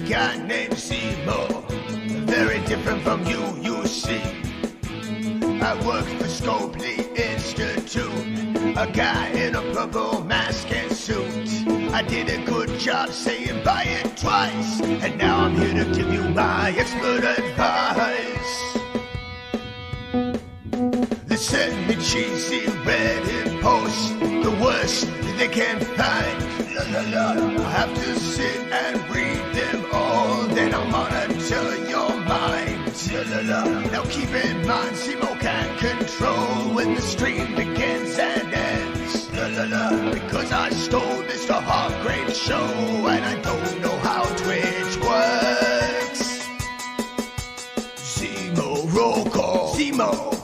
guy named Zemo, very different from you see. I work for Scopely Institute, a guy in a purple mask and suit. I did a good job saying buy it twice, and now I'm here to give you my expert advice. They send me cheesy Reddit posts, the worst they can find. I have to sit and read them all, then I'll monitor your mind. Now keep in mind, Zemo can't control when the stream begins and ends. Because I stole Mr. Hargrave's show, and I don't know how Twitch works. Zemo, roll call. Zemo.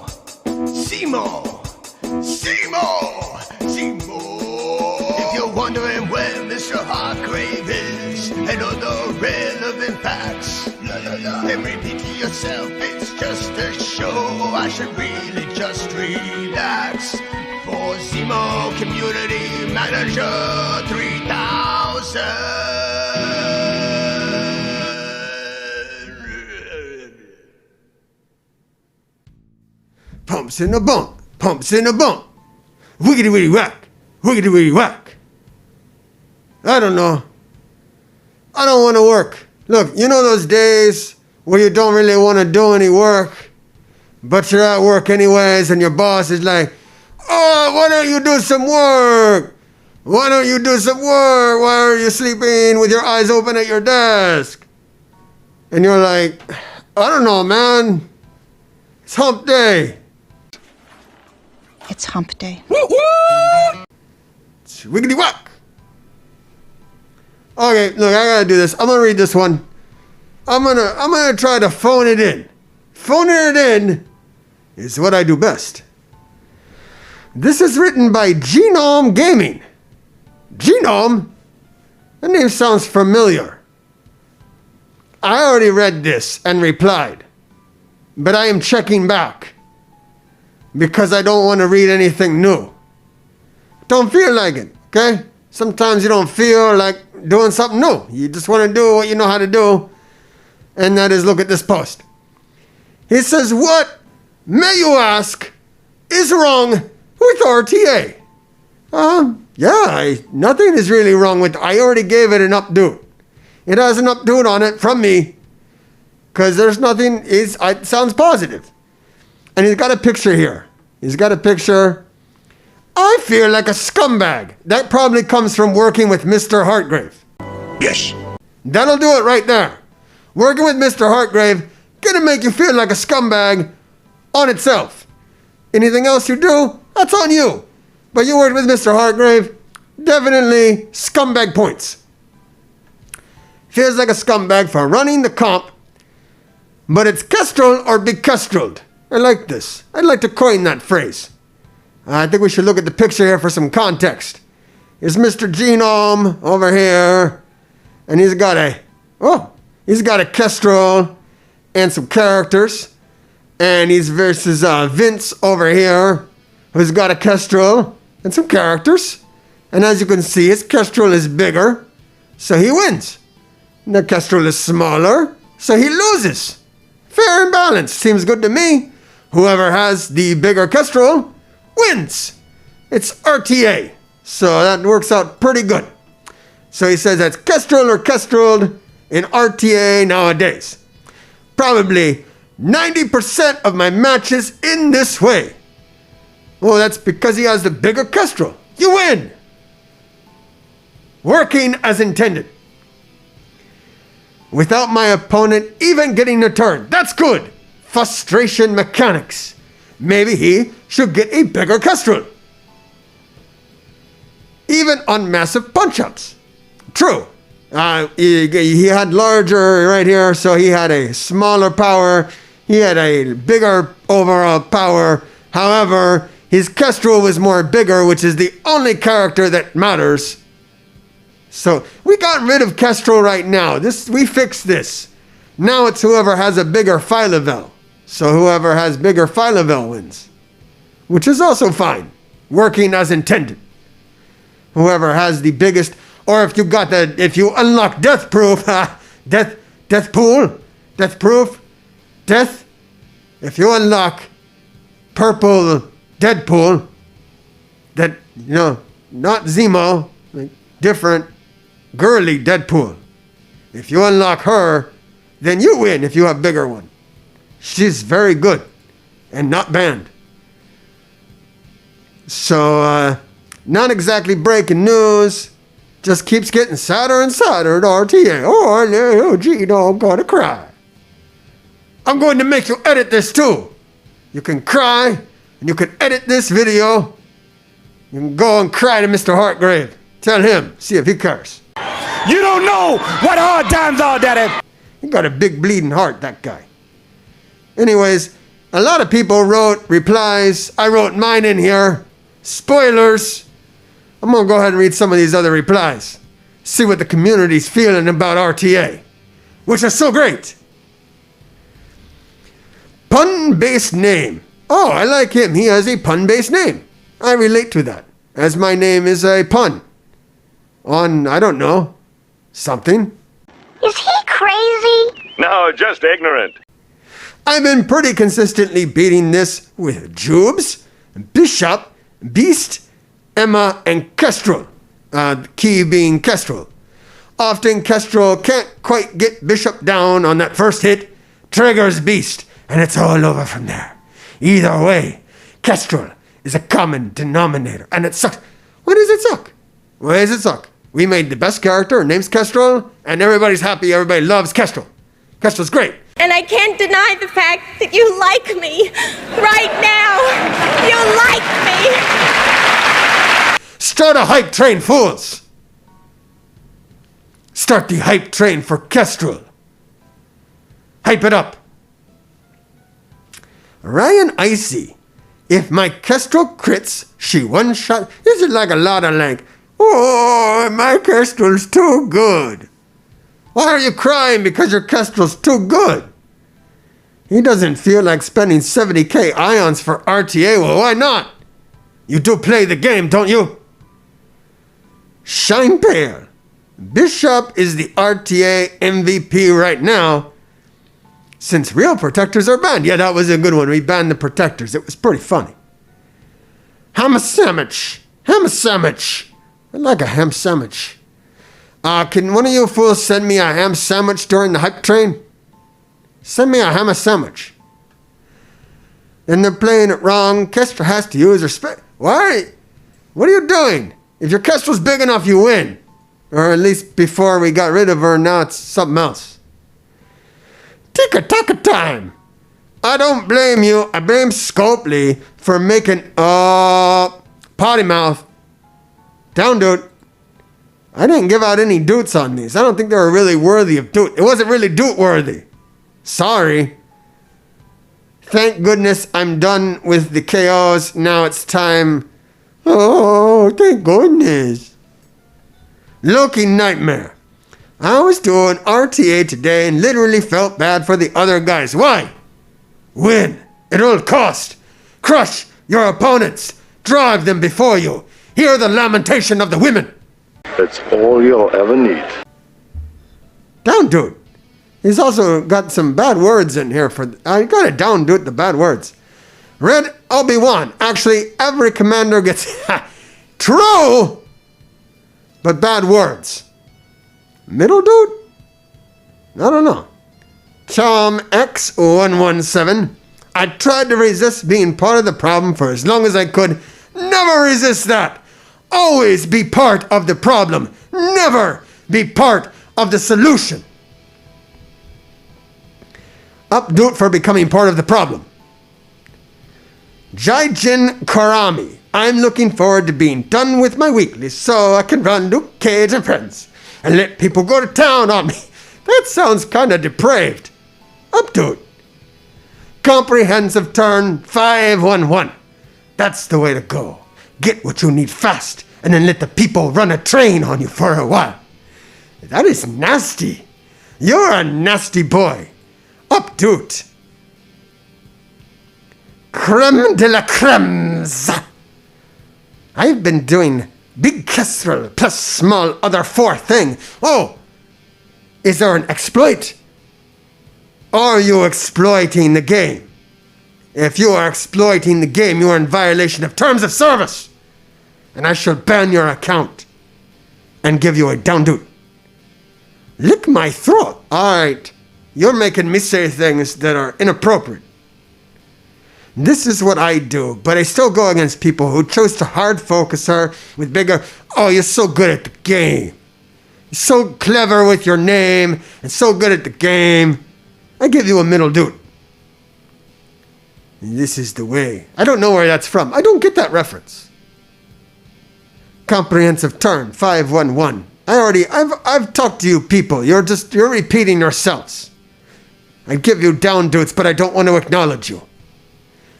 If you're wondering where Mr. Hargrave is and other relevant facts, then repeat to yourself, it's just a show. I should really just relax. For Zemo Community Manager 3000. Pumps in the bump, pumps in the bump. Wiggity witty whack, wiggity witty whack. I don't know. I don't want to work. Look, you know those days where you don't really want to do any work, but you're at work anyways, and your boss is like, oh, why don't you do some work? Why don't you do some work? Why are you sleeping with your eyes open at your desk? And you're like, I don't know, man. It's hump day. It's hump day. It's wiggity whack. Okay, look, I gotta do this. I'm gonna read this one. I'm gonna try to phone it in. Phoning it in is what I do best. This is written by Genome Gaming. Genome? That name sounds familiar. I already read this and replied, but I am checking back because I don't want to read anything new. Don't feel like it, okay? Sometimes you don't feel like doing something new. You just want to do what you know how to do, and that is look at this post. He says, what, may you ask, is wrong with RTA? Nothing is really wrong with it. I already gave it an updo. It has an updo on it from me, because there's nothing, it sounds positive. And he's got a picture here. He's got a picture. I feel like a scumbag. That probably comes from working with Mr. Hargrave. Yes. That'll do it right there. Working with Mr. Hargrave gonna make you feel like a scumbag on itself. Anything else you do, that's on you. But you worked with Mr. Hargrave, definitely scumbag points. Feels like a scumbag for running the comp, but it's kestrel or be kestreled. I like this. I'd like to coin that phrase. I think we should look at the picture here for some context. Here's Mr. Genome over here, and he's got a kestrel and some characters, and he's versus Vince over here, who's got a kestrel and some characters, and as you can see, his kestrel is bigger, so he wins. And the kestrel is smaller, so he loses. Fair and balanced, seems good to me. Whoever has the bigger kestrel wins. It's RTA, so that works out pretty good. So he says that's kestrel or kestreled in RTA nowadays. Probably 90% of my matches in this way. Well, that's because he has the bigger kestrel. You win. Working as intended. Without my opponent even getting a turn. That's good. Frustration mechanics. Maybe he should get a bigger kestrel. Even on massive punch-ups. True. He had larger right here, so he had a smaller power. He had a bigger overall power. However, his kestrel was more bigger, which is the only character that matters. So we got rid of kestrel right now. We fixed this. Now it's whoever has a bigger Phylavel. So whoever has bigger Phylavel wins, which is also fine. Working as intended. Whoever has the biggest, or if you unlock Death Proof, Death pool, death proof, death. If you unlock purple Deadpool, that, you know, not Zemo, like different girly Deadpool. If you unlock her, then you win if you have bigger one. She's very good and not banned. So, not exactly breaking news. Just keeps getting sadder and sadder at RTA. Oh, Gino, I'm gonna cry. I'm going to make you edit this too. You can cry, and you can edit this video. You can go and cry to Mr. Hartgrave. Tell him, see if he cares. You don't know what hard times are, Daddy. He got a big bleeding heart, that guy. Anyways, a lot of people wrote replies. I wrote mine in here. Spoilers. I'm going to go ahead and read some of these other replies. See what the community's feeling about RTA, which is so great. Pun-based name. Oh, I like him. He has a pun-based name. I relate to that, as my name is a pun on, I don't know, something. Is he crazy? No, just ignorant. I've been pretty consistently beating this with Jubes, Bishop, Beast, Emma, and Kestrel. The key being Kestrel. Often Kestrel can't quite get Bishop down on that first hit, triggers Beast, and it's all over from there. Either way, Kestrel is a common denominator, and it sucks. Why does it suck? Why does it suck? We made the best character, her name's Kestrel, and everybody's happy, everybody loves Kestrel. Kestrel's great. And I can't deny the fact that you like me. Right now, you like me. Start a hype train, fools. Start the hype train for Kestrel. Hype it up. Ryan Icy. If my Kestrel crits, she one shot. This is like a lot of like, oh, my Kestrel's too good. Why are you crying because your Kestrel's too good? He doesn't feel like spending 70k ions for RTA. Well, why not? You do play the game, don't you? Shine Pale. Bishop is the RTA MVP right now, since real protectors are banned. Yeah, that was a good one. We banned the protectors. It was pretty funny. Ham sandwich. Ham sandwich. I like a ham sandwich. Can one of you fools send me a ham sandwich during the hype train? Send me a ham sandwich. And they're playing it wrong. Kestrel has to use her Why? What are you doing? If your Kestrel's big enough, you win. Or at least before we got rid of her, now it's something else. Ticka-taka time. I don't blame you. I blame Scopely for making, potty mouth. Down, dude. I didn't give out any doots on these. I don't think they were really worthy of doot. It wasn't really doot worthy. Sorry. Thank goodness I'm done with the KOs. Now it's time. Oh, thank goodness. Loki Nightmare. I was doing RTA today and literally felt bad for the other guys. Why? Win at all cost. Crush your opponents. Drive them before you. Hear the lamentation of the women. That's all you'll ever need. Down, dude. He's also got some bad words in here for. I gotta down, dude, the bad words. Red Obi-Wan. Actually, every commander gets. True! But bad words. Middle dude? I don't know. Tom X117. I tried to resist being part of the problem for as long as I could. Never resist that. Always be part of the problem. Never be part of the solution. Updo for becoming part of the problem. Jaijin Karami. I'm looking forward to being done with my weeklies so I can run Luke Cage and friends and let people go to town on me. That sounds kind of depraved. Updo. Comprehensive turn 511. That's the way to go. Get what you need fast, and then let the people run a train on you for a while. That is nasty. You're a nasty boy. Updo. Creme de la cremes. I've been doing big Kestrel plus small other 4 thing. Oh, Is there an exploit? Are you exploiting the game? If you are exploiting the game, you are in violation of terms of service. And I shall ban your account and give you a down dude. Lick my throat. All right. You're making me say things that are inappropriate. This is what I do, but I still go against people who chose to hard focus her with bigger, oh, you're so good at the game. You're so clever with your name and so good at the game. I give you a middle dude. And this is the way. I don't know where that's from. I don't get that reference. Comprehensive turn, 511. I've talked to you people. You're repeating yourselves. I give you down dudes, but I don't want to acknowledge you.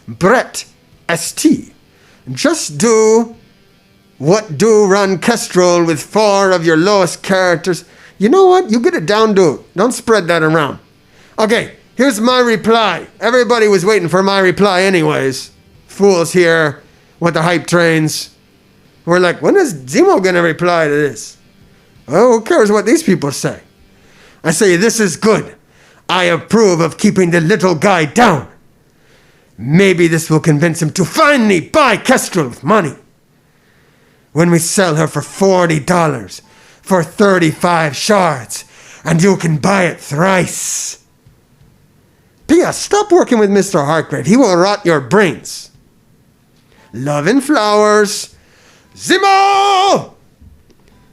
Brett, ST. Just do what do run Kestrel with 4 of your lowest characters. You know what? You get a down dude. Don't spread that around. Okay, here's my reply. Everybody was waiting for my reply anyways. Fools here with the hype trains. We're like, when is Zemo going to reply to this? Oh, who cares what these people say? I say, this is good. I approve of keeping the little guy down. Maybe this will convince him to finally buy Kestrel with money. When we sell her for $40 for 35 shards, and you can buy it thrice. P.S. Stop working with Mr. Hartgrave. He will rot your brains. Love and flowers. Zemo!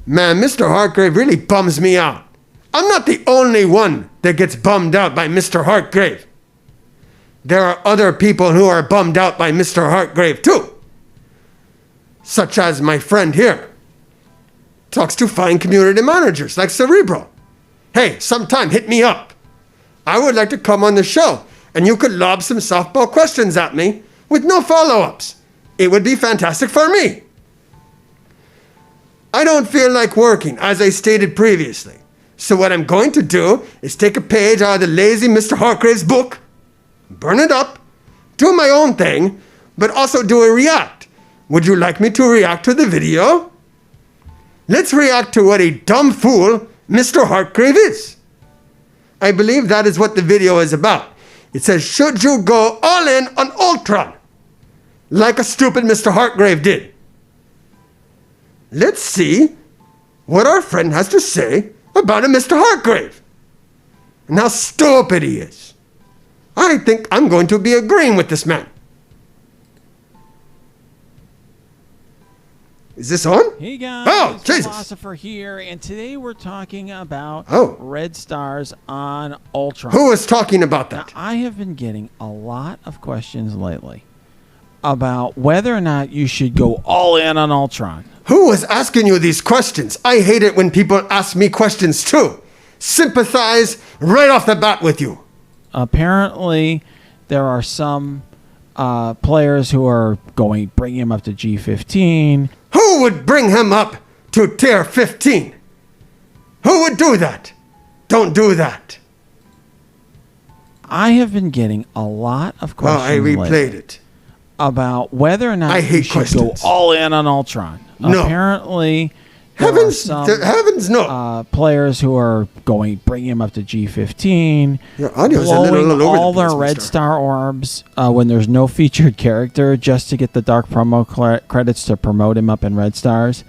Man, Mr. Hartgrave really bums me out. I'm not the only one that gets bummed out by Mr. Hartgrave. There are other people who are bummed out by Mr. Hartgrave too. Such as my friend here. Talks to fine community managers like Cerebro. Hey, sometime hit me up. I would like to come on the show and you could lob some softball questions at me with no follow-ups. It would be fantastic for me. I don't feel like working, as I stated previously. So what I'm going to do is take a page out of the lazy Mr. Hartgrave's book, burn it up, do my own thing, but also do a react. Would you like me to react to the video? Let's react to what a dumb fool Mr. Hartgrave is. I believe that is what the video is about. It says, should you go all in on Ultron? Like a stupid Mr. Hartgrave did. Let's see what our friend has to say about a Mr. Hartgrave. And how stupid he is. I think I'm going to be agreeing with this man. Is this on? Hey guys, oh, Jesus. Philosopher here, and today we're talking about red stars on Ultron. Who is talking about that? Now, I have been getting a lot of questions lately about whether or not you should go all in on Ultron. Who was asking you these questions? I hate it when people ask me questions too. Sympathize right off the bat with you. Apparently, there are some players who are bringing him up to G15. Who would bring him up to tier 15? Who would do that? Don't do that. I have been getting a lot of questions I replayed it. About whether or not I hate you should questions. go all in on Ultron. No. Apparently, there are some players who are bringing him up to G15, your audio's blowing a little all over all the place, their red star orbs when there's no featured character just to get the dark promo credits to promote him up in red stars.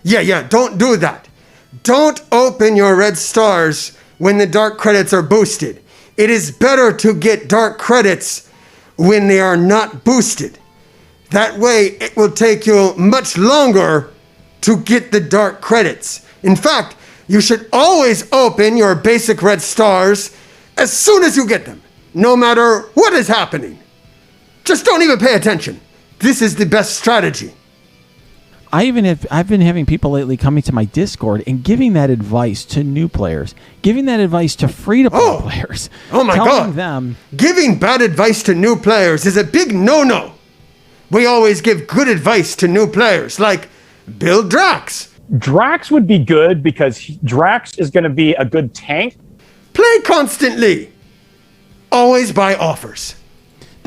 Yeah, don't do that. Don't open your red stars when the dark credits are boosted. It is better to get dark credits when they are not boosted. That way, it will take you much longer to get the dark credits. In fact, you should always open your basic red stars as soon as you get them, no matter what is happening. Just don't even pay attention. This is the best strategy. I've been having people lately coming to my Discord and giving that advice to new players, giving that advice to free-to-play players. Oh my telling God. them Giving bad advice to new players is a big no-no. We always give good advice to new players, like build Drax. Drax would be good because Drax is going to be a good tank. Play constantly. Always buy offers.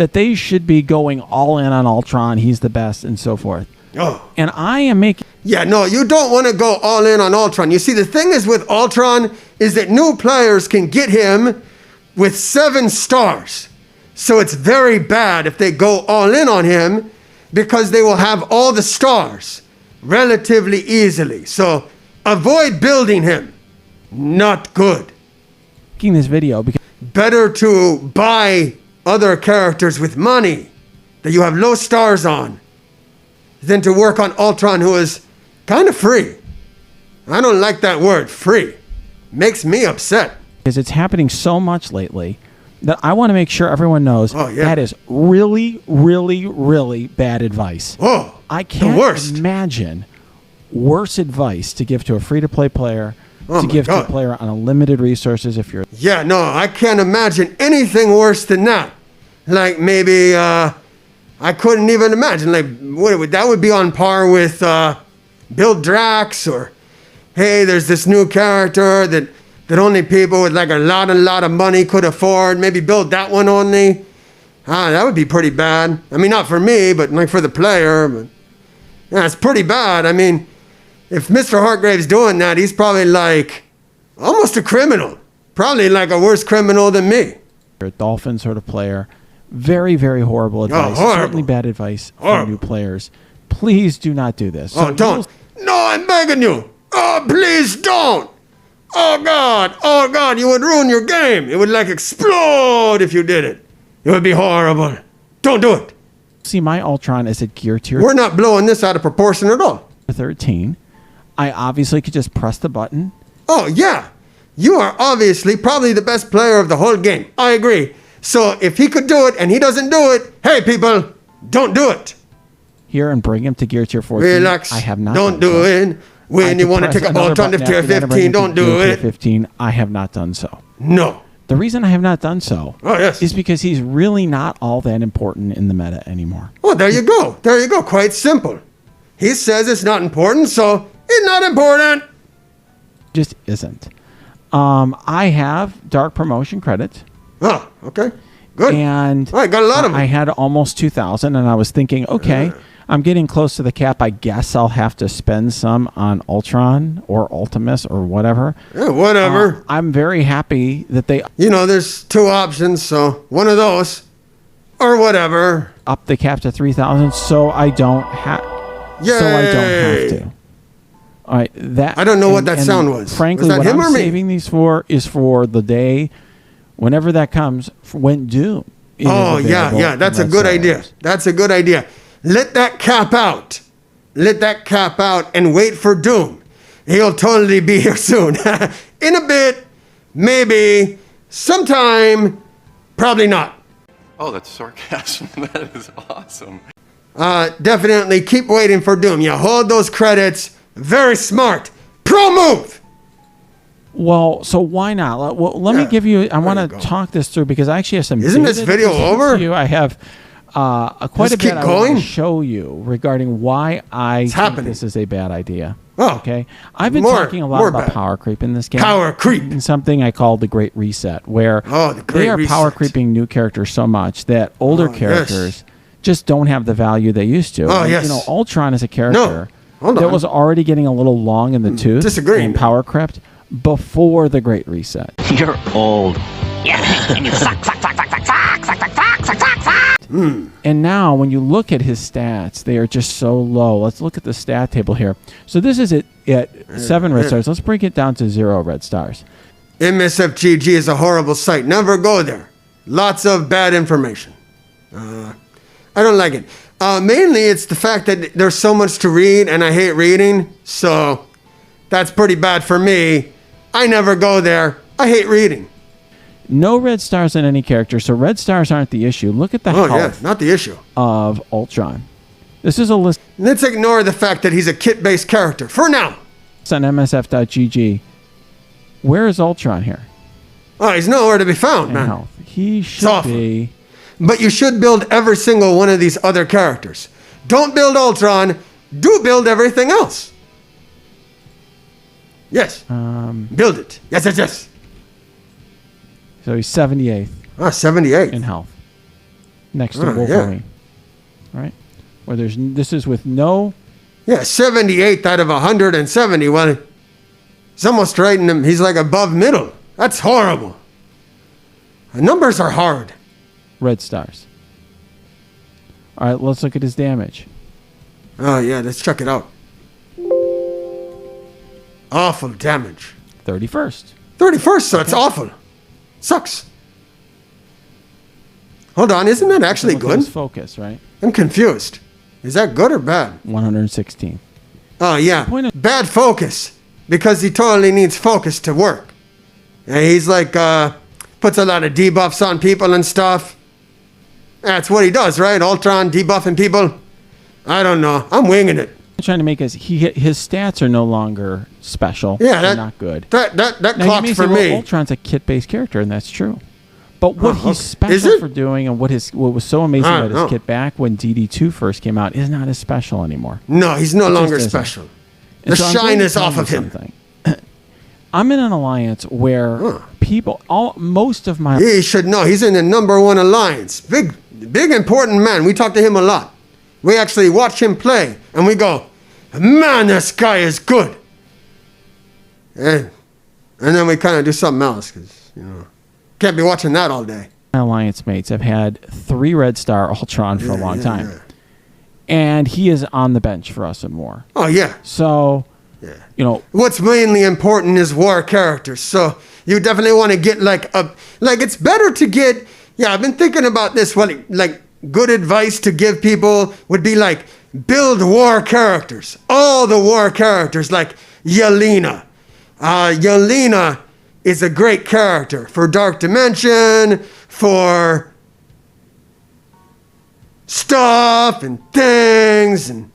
that they should be going all in on Ultron. He's the best and so forth. Oh. And I am making... Yeah, no, you don't want to go all in on Ultron. You see, the thing is with Ultron is that new players can get him with 7 stars. So it's very bad if they go all in on him because they will have all the stars relatively easily. So avoid building him. Not good. Making this video because Better to buy other characters with money that you have low stars on than to work on Ultron, who is kind of free. I don't like that word, free. Makes me upset. it's happening so much lately that I want to make sure everyone knows that is really, really, really bad advice. Oh, I can't the worst. imagine worse advice to give to a free-to-play player, Oh to my give to God. a player on unlimited resources if you're... Yeah, no, I can't imagine anything worse than that. Like maybe, I couldn't even imagine. Like, that would be on par with Build Drax, or, hey, there's this new character that only people with like a lot of money could afford. Maybe build that one only. That would be pretty bad. I mean, not for me, but like for the player. But yeah, it's pretty bad. I mean, if Mr. Hargrave's doing that, he's probably like almost a criminal. Probably like a worse criminal than me. You're a Dolphin sort of player. Very, very horrible advice. horrible. Certainly bad advice for Horrible. new players. Please do not do this. Oh, don't. No, I'm begging you. Oh, please don't. Oh, God, you would ruin your game. It would like explode if you did it. It would be horrible. Don't do it. See, my Ultron is at gear tier We're not blowing this out of proportion at all. 13. I obviously could just press the button. Oh, yeah. You are obviously probably the best player of the whole game. I agree. So if he could do it and he doesn't do it, hey, people, don't do it. Here and bring him to gear tier 14. Relax. I have not. Don't done do so. it. When you want to take an alternative tier 15, don't do Tier it. 15. I have not done so. No. The reason I have not done so yes. is because he's really not all that important in the meta anymore. Oh, there you go. There you go. Quite simple. He says it's not important, so it's not important. Just isn't. I have dark promotion credit. Oh, okay. Good. And I got a lot of them. I had almost 2,000, and I was thinking, okay, I'm getting close to the cap. I guess I'll have to spend some on Ultron or Ultimus or whatever. Yeah, whatever. I'm very happy that they There's 2 options, so one of those or whatever. upped the cap to 3,000, so I don't have. Yay. So I don't have to. All right, that I don't know what that sound was. Frankly, Was that what him I'm or me? saving these for is for the day, whenever that comes, when Doom. is Oh, available yeah. That's a in good Red idea. Stars. That's a good idea. Let that cap out. Let that cap out and wait for Doom. He'll totally be here soon. In a bit, maybe, sometime, probably not. Oh, that's sarcasm. That is awesome. Definitely keep waiting for Doom. You hold those credits. Very smart. Pro move. Well, so why not? Let me give you. I want to talk this through because I actually have some. Isn't this data video to present over? to you. I have quite Let's a bit keep I going. want to show you regarding why I think happening. this is a bad idea. Oh, Okay, I've been more- talking a lot more about bad. power creep in this game. Power creep. And something I call the Great Reset, where The Great they are power Reset. creeping new characters so much that older yes. characters just don't have the value they used to. Oh, And, yes. Ultron is a character Hold that on. was already getting a little long in the tooth disagreeing. and power crept before the Great Reset. You're old. Yeah, and you suck, suck, suck, suck, suck, suck, suck, suck, suck, suck, suck, suck. And now when you look at his stats, they are just so low. Let's look at the stat table here. So this is at 7 red stars. Let's break it down to 0 red stars. MSFGG is a horrible site. Never go there. Lots of bad information. I don't like it. Mainly it's the fact that there's so much to read and I hate reading. So that's pretty bad for me. I never go there. I hate reading. No red stars in any character, so red stars aren't the issue. Look at the health not the issue. of Ultron. This is a list Let's ignore the fact that he's a kit-based character for now. on MSF.gg. Where is Ultron here? Oh, he's nowhere to be found, In man. health. He should awful. be. But you should build every single one of these other characters. Don't build Ultron. Do build everything else. Yes. Build it. Yes. So he's 78th 78. in health. Next to Yeah. Wolverine. All right. Where this is with no Yeah, 78th out of 170. Well, he's almost right in him. He's like above middle. That's horrible. Numbers are hard. Red stars. All right, let's look at his damage. Oh, yeah, let's check it out. Awful damage. 31st. 31st, so it's awful. Sucks. Hold on, isn't that actually Look at good? his focus, right? I'm confused. Is that good or bad? 116. Oh, yeah. Point of- Bad focus. Because he totally needs focus to work. And he's like, puts a lot of debuffs on people and stuff. That's what he does, right? Ultron debuffing people. I don't know. I'm winging it. I'm trying to make his stats are no longer special. Yeah, they're not good. That Now, you may clocks for say, well, me. Ultron's a kit-based character, and that's true. But what okay. he's Is special it? for doing, and what was so amazing I about don't know. his kit back when DD2 first came out, is not as special anymore. No, he's no It just longer isn't. special. And The so I'm going shine to is tell off you of him. something. I'm in an alliance where most of my He should know. He's in the #1 alliance. Big important man. We talk to him a lot. We actually watch him play, and we go, man, this guy is good. And then we kind of do something else, because, can't be watching that all day. alliance mates have had 3 Red Star Ultron for a long time. And he is on the bench for us and more. Oh, yeah. So, What's mainly important is war characters. So you definitely want to get it's better to get, I've been thinking about this. Like good advice to give people would be like, build war characters. All the war characters, like Yelena. Yelena is a great character for Dark Dimension, for stuff and things and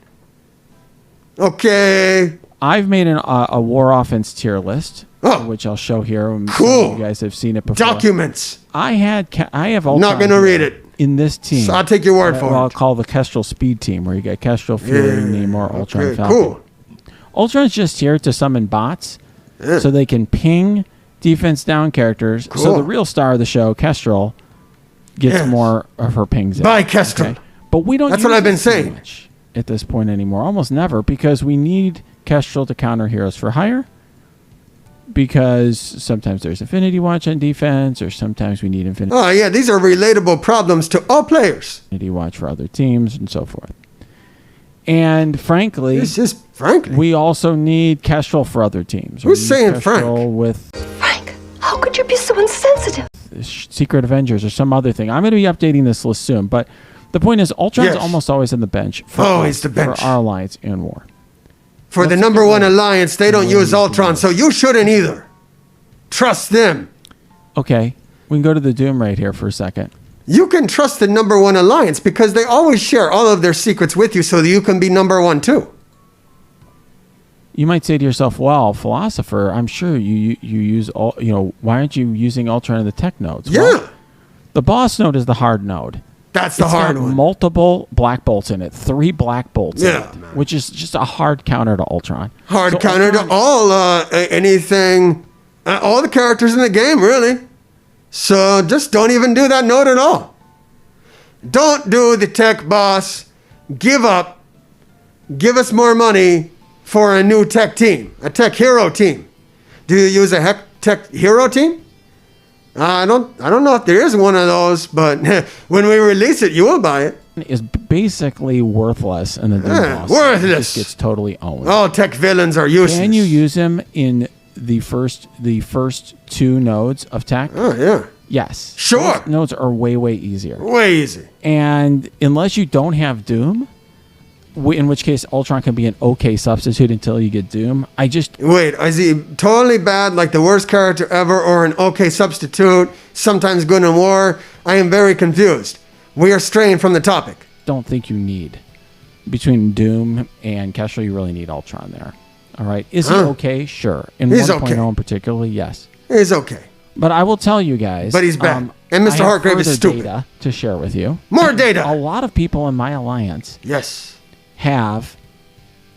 okay. I've made a war offense tier list, which I'll show here. Cool. Some of you guys have seen it before. Documents. I have Ultron. Not gonna read it in this team. So I'll take your word for I'll it. call the Kestrel Speed team, where you got Kestrel, Fury, Namor, Ultron, Okay, Falcon. cool. Ultron's just here to summon bots, so they can ping defense down characters. So Cool. the real star of the show, Kestrel, gets more of her pings. By Kestrel. But we don't. That's use what I've been it too saying. much at this point anymore. Almost never, because we need Kestrel to counter heroes for hire. Because sometimes there's Infinity Watch on defense, or sometimes we need Infinity Oh, yeah, these are relatable problems to all players. Watch for other teams, and so forth. And frankly, we also need Kestrel for other teams. Who's We saying need Kestrel Frank? with Frank, how could you be so insensitive? Secret Avengers or some other thing. I'm going to be updating this list soon, but the point is, Ultron's Yes. almost always in the bench for, Always the bench. for our alliance in war. For the #1 alliance, they don't use Ultron, so you shouldn't either. Trust them. Okay, we can go to the Doom right here for a second. You can trust the #1 alliance because they always share all of their secrets with you so that you can be #1 too. You might say to yourself, well, philosopher, I'm sure you use all, why aren't you using Ultron in the tech nodes? Yeah. Well, the boss node is the hard node. That's the It's hard got one. multiple black bolts in it, 3 black bolts in Yeah, it, which is just a hard counter to Ultron. Hard So counter Ultron- to all anything, all the characters in the game, really. So just don't even do that node at all. Don't do the tech boss. Give up. Give us more money for a new tech team, a tech hero team. Do you use a tech hero team? I don't know if there is one of those, but when we release it, you will buy it. Is basically worthless in the Doom boss. Worthless. It just gets totally owned. All tech villains are useless. Can you use him in the first 2 nodes of tech? Oh, yeah. Yes. Sure. Those nodes are way easier. Way easy. And unless you don't have Doom, in which case Ultron can be an okay substitute until you get Doom. Wait, is he totally bad, like the worst character ever, or an okay substitute, sometimes good in war? I am very confused. We are straying from the topic. Don't think you need. Between Doom and Kestrel, you really need Ultron there. All right. Is he okay? Sure. In He's 1.0 okay. in particular, yes. He's okay. But I will tell you guys. But he's bad. And Mr. I have Hargrave is further stupid. Data to share with you. More data. A lot of people in my alliance have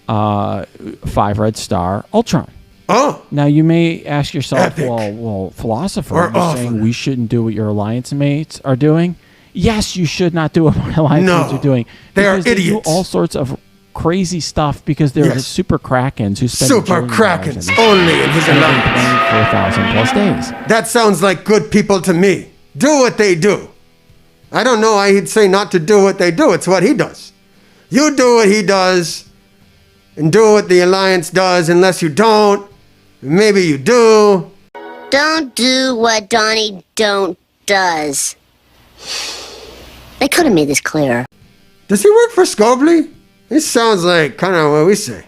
5 Red Star Ultron. Oh. Now you may ask yourself, Epic. well, philosopher, Or are you awful. saying we shouldn't do what your alliance mates are doing? Yes, you should not do what my alliance mates are doing. They are because They idiots. do all sorts of crazy stuff because they're Yes. super Krakens who spend Super $1 billion Krakens and only in his they've been alliance. playing for 1,000+ days. That sounds like good people to me. Do what they do. I don't know why he'd say not to do what they do. It's what he does. You do what he does and do what the alliance does unless you don't. Maybe you do. Don't do what Donnie don't does. They could have made this clearer. Does he work for Scobly? This sounds like kind of what we say.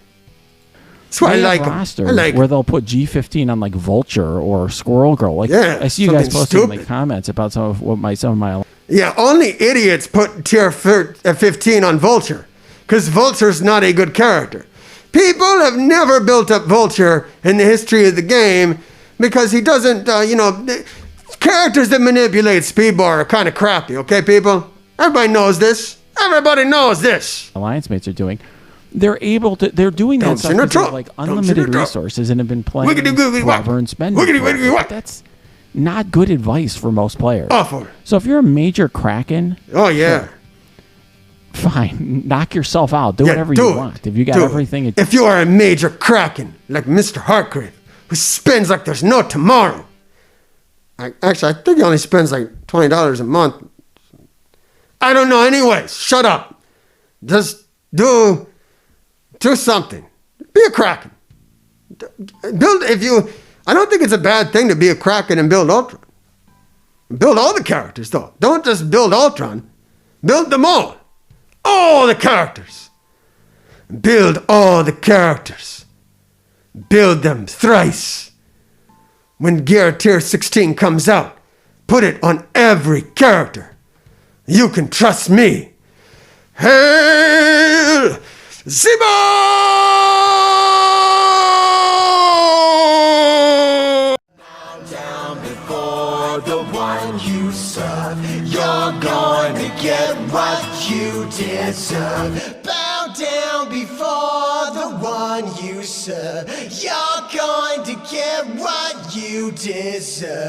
That's why I They have like him. rosters I like where him. they'll put G15 on like Vulture or Squirrel Girl. Like Yeah, I see you guys something posting stupid. like comments about some of my Yeah, only idiots put tier 15 on Vulture. Because Vulture's not a good character. People have never built up Vulture in the history of the game because he doesn't, characters that manipulate Speedball are kind of crappy, okay, people? Everybody knows this. Everybody knows this. alliance mates are doing. They're doing that Don't stuff shoot a because they have troll. like Don't shoot a unlimited troll. resources and have been playing Wiggity googly whack. forever and spending. Wiggity forever. wiggity whack. But that's not good advice for most players. Awful. So if you're a major Kraken, Oh, yeah. fine, knock yourself out. Do whatever do you it. want. If you got Do it. everything, If you are a major Kraken, like Mr. Hartgrave, who spends like there's no tomorrow. Actually, I think he only spends like $20 a month. I don't know. Anyways, shut up. Just do something. Be a Kraken. I don't think it's a bad thing to be a Kraken and build Ultron. Build all the characters, though. Don't just build Ultron. Build them all. All the characters. Build all the characters. Build them thrice. When Gear Tier 16 comes out, put it on every character. You can trust me. Hail Zemo! Down before the one you serve, you're going to get what you deserve. Bow down before the one you serve, you're going to get what you deserve.